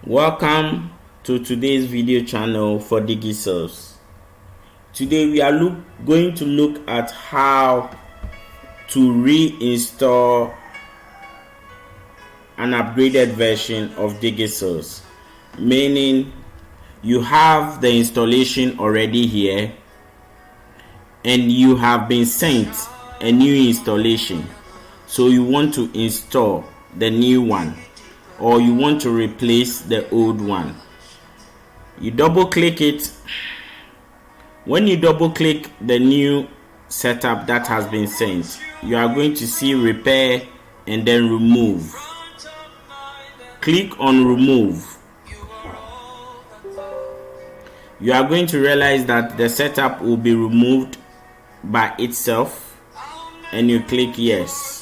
Welcome to today's video channel for DigiSales. Today we are going to look at how to reinstall an upgraded version of DigiSales, meaning you have the installation already here and you have been sent a new installation, so you want to install the new one or you want to replace the old one. You double click it. When you double click the new setup that has been sent, you are going to see repair and then remove. Click on remove. You are going to realize that the setup will be removed by itself and you click yes.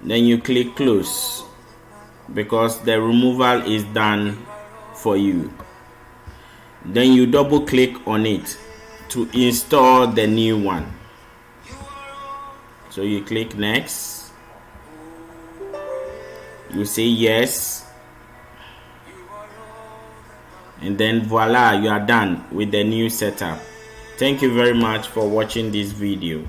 Then you click close because the removal is done for you. Then you double click on it to install the new one. So you click next. You say yes. And then voila, you are done with the new setup. Thank you very much for watching this video.